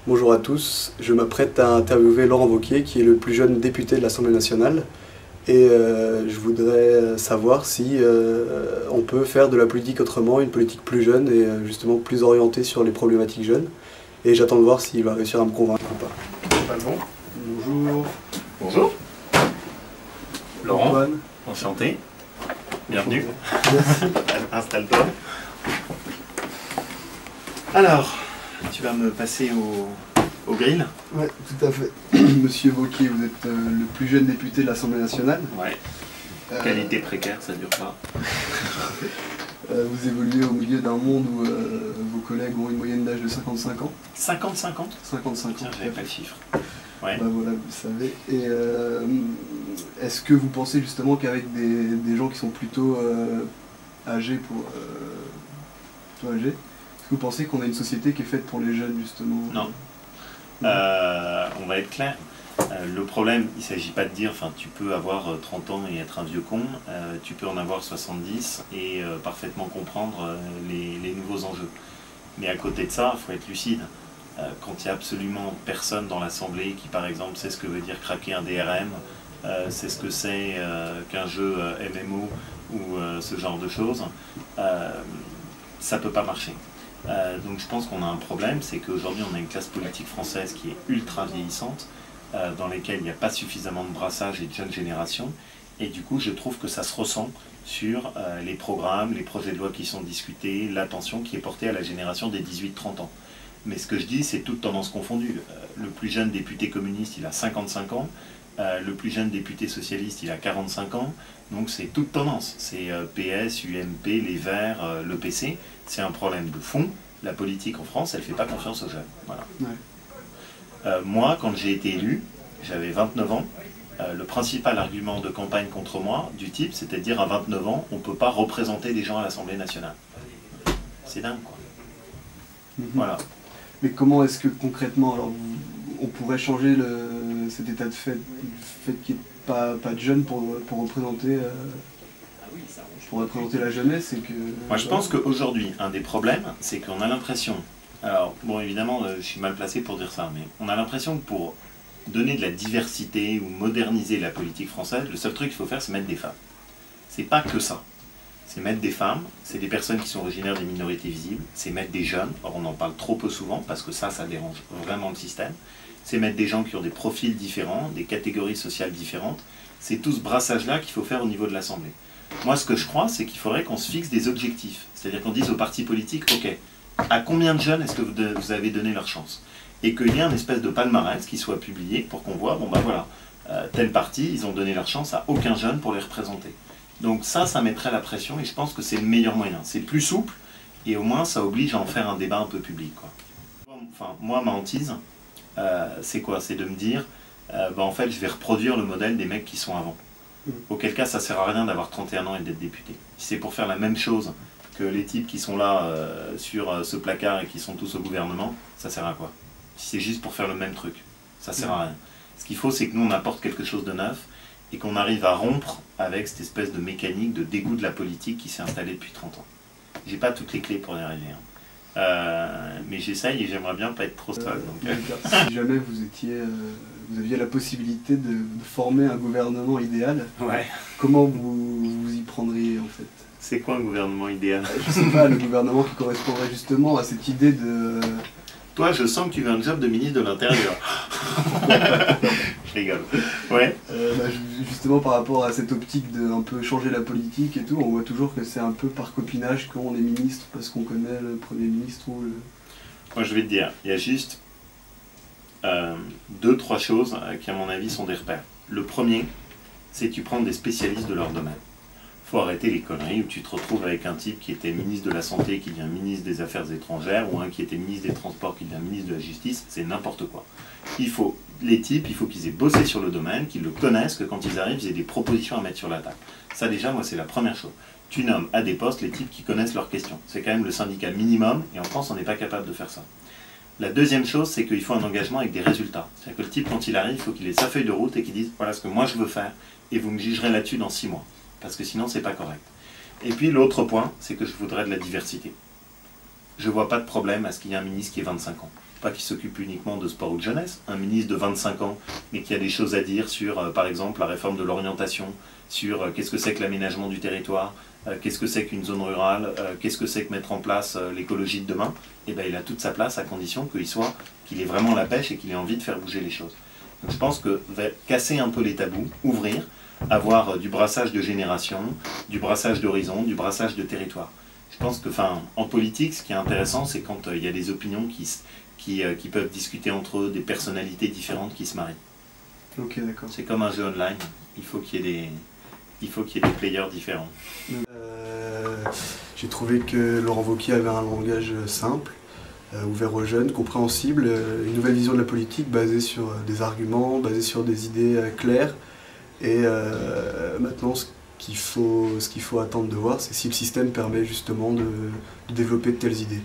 Bonjour à tous, je m'apprête à interviewer Laurent Wauquiez qui est le plus jeune député de l'Assemblée nationale et je voudrais savoir si on peut faire de la politique autrement, une politique plus jeune et justement plus orientée sur les problématiques jeunes, et j'attends de voir s'il va réussir à me convaincre ou pas. Bon. Bonjour. Bonjour. Laurent, Antoine. enchanté. Bienvenue. Merci. Installe-toi. Alors, tu vas me passer au grill. Oui, tout à fait. Monsieur Wauquiez, vous êtes le plus jeune député de l'Assemblée nationale. Ouais. Qualité précaire, ça dure pas. Vous évoluez au milieu d'un monde où vos collègues ont une moyenne d'âge de 55 ans. 50-50 55 ans. Tiens, j'avais pas le chiffre. Ouais. Bah voilà, vous savez. Et est-ce que vous pensez justement qu'avec des gens qui sont plutôt âgés plutôt âgés, est-ce que vous pensez qu'on a une société qui est faite pour les jeunes justement? Non. On va être clair. Le problème, il ne s'agit pas de dire, enfin, tu peux avoir 30 ans et être un vieux con, tu peux en avoir 70 et parfaitement comprendre les nouveaux enjeux. Mais à côté de ça, il faut être lucide. Quand il n'y a absolument personne dans l'Assemblée qui, par exemple, sait ce que veut dire craquer un DRM, sait ce que c'est qu'un jeu MMO ou ce genre de choses, ça ne peut pas marcher. Donc je pense qu'on a un problème, c'est qu'aujourd'hui on a une classe politique française qui est ultra vieillissante, dans laquelle il n'y a pas suffisamment de brassage et de jeunes générations, et du coup je trouve que ça se ressent sur les programmes, les projets de loi qui sont discutés, l'attention qui est portée à la génération des 18-30 ans. Mais ce que je dis, c'est toutes tendances confondues. Le plus jeune député communiste, il a 55 ans, le plus jeune député socialiste, il a 45 ans, donc c'est toute tendance. C'est PS, UMP, les Verts, le PC. C'est un problème de fond. La politique en France, elle ne fait pas confiance aux jeunes. Voilà. Ouais. Moi, quand j'ai été élu, j'avais 29 ans. Le principal argument de campagne contre moi, du type, c'était de dire à 29 ans, on ne peut pas représenter des gens à l'Assemblée nationale. C'est dingue, quoi. Voilà. Mais comment est-ce que concrètement, alors, on pourrait changer cet état de fait, le fait qu'il n'y ait pas de jeunes pour représenter la jeunesse, et que... Moi je pense qu'aujourd'hui, un des problèmes, c'est qu'on a l'impression, alors bon évidemment je suis mal placé pour dire ça, mais on a l'impression que pour donner de la diversité ou moderniser la politique française, le seul truc qu'il faut faire c'est mettre des femmes. C'est pas que ça. C'est mettre des femmes, c'est des personnes qui sont originaires des minorités visibles, c'est mettre des jeunes, or on en parle trop peu souvent parce que ça dérange vraiment le système, c'est mettre des gens qui ont des profils différents, des catégories sociales différentes, c'est tout ce brassage-là qu'il faut faire au niveau de l'Assemblée. Moi ce que je crois, c'est qu'il faudrait qu'on se fixe des objectifs, c'est-à-dire qu'on dise aux partis politiques, ok, à combien de jeunes est-ce que vous avez donné leur chance? Et qu'il y ait un espèce de palmarès qui soit publié pour qu'on voit, bon ben voilà, tel parti, ils ont donné leur chance à aucun jeune pour les représenter. Donc ça mettrait la pression et je pense que c'est le meilleur moyen. C'est plus souple et au moins ça oblige à en faire un débat un peu public, quoi. Enfin, moi, ma hantise, c'est quoi? C'est de me dire, en fait, je vais reproduire le modèle des mecs qui sont avant. Auquel cas, ça sert à rien d'avoir 31 ans et d'être député. Si c'est pour faire la même chose que les types qui sont là sur ce placard et qui sont tous au gouvernement, ça sert à quoi? Si c'est juste pour faire le même truc, ça sert à rien. Ce qu'il faut, c'est que nous, on apporte quelque chose de neuf, et qu'on arrive à rompre avec cette espèce de mécanique de dégoût de la politique qui s'est installée depuis 30 ans. J'ai pas toutes les clés pour y arriver, hein. Mais j'essaye et j'aimerais bien pas être trop sage. Si jamais vous aviez la possibilité de former un gouvernement idéal, ouais. Comment vous y prendriez en fait? C'est quoi un gouvernement idéal? Je sais pas, le gouvernement qui correspondrait justement à cette idée de... Toi, je sens que tu veux un job de ministre de l'Intérieur. Je rigole. Ouais. Justement, par rapport à cette optique de un peu changer la politique et tout, on voit toujours que c'est un peu par copinage qu'on est ministre parce qu'on connaît le Premier ministre ou le... Moi, je vais te dire, il y a juste 2-3 choses qui, à mon avis, sont des repères. Le premier, c'est que tu prends des spécialistes de leur domaine. Il faut arrêter les conneries où tu te retrouves avec un type qui était ministre de la Santé qui devient ministre des Affaires étrangères ou un qui était ministre des Transports qui devient ministre de la Justice, c'est n'importe quoi. Les types, il faut qu'ils aient bossé sur le domaine, qu'ils le connaissent, que quand ils arrivent, ils aient des propositions à mettre sur la table. Ça déjà, moi, c'est la première chose. Tu nommes à des postes les types qui connaissent leurs questions. C'est quand même le syndicat minimum, et en France, on n'est pas capable de faire ça. La deuxième chose, c'est qu'il faut un engagement avec des résultats. C'est-à-dire que le type, quand il arrive, il faut qu'il ait sa feuille de route et qu'il dise « Voilà ce que moi je veux faire, et vous me jugerez là-dessus dans 6 mois. » Parce que sinon, c'est pas correct. Et puis, l'autre point, c'est que je voudrais de la diversité. Je vois pas de problème à ce qu'il y ait un ministre qui ait 25 ans. pas qu'il s'occupe uniquement de sport ou de jeunesse, un ministre de 25 ans, mais qui a des choses à dire sur, par exemple, la réforme de l'orientation, sur qu'est-ce que c'est que l'aménagement du territoire, qu'est-ce que c'est qu'une zone rurale, qu'est-ce que c'est que mettre en place l'écologie de demain, et ben il a toute sa place à condition qu'il ait vraiment la pêche et qu'il ait envie de faire bouger les choses. Donc je pense que casser un peu les tabous, ouvrir, avoir du brassage de génération, du brassage d'horizon, du brassage de territoire. Je pense que, en politique, ce qui est intéressant, c'est quand il y a des opinions qui peuvent discuter entre eux, des personnalités différentes qui se marient. Ok, d'accord. C'est comme un jeu online, il faut qu'il y ait des players différents. J'ai trouvé que Laurent Wauquiez avait un langage simple, ouvert aux jeunes, compréhensible, une nouvelle vision de la politique basée sur des arguments, basée sur des idées claires. Et maintenant, ce qu'il faut attendre de voir, c'est si le système permet justement de développer de telles idées.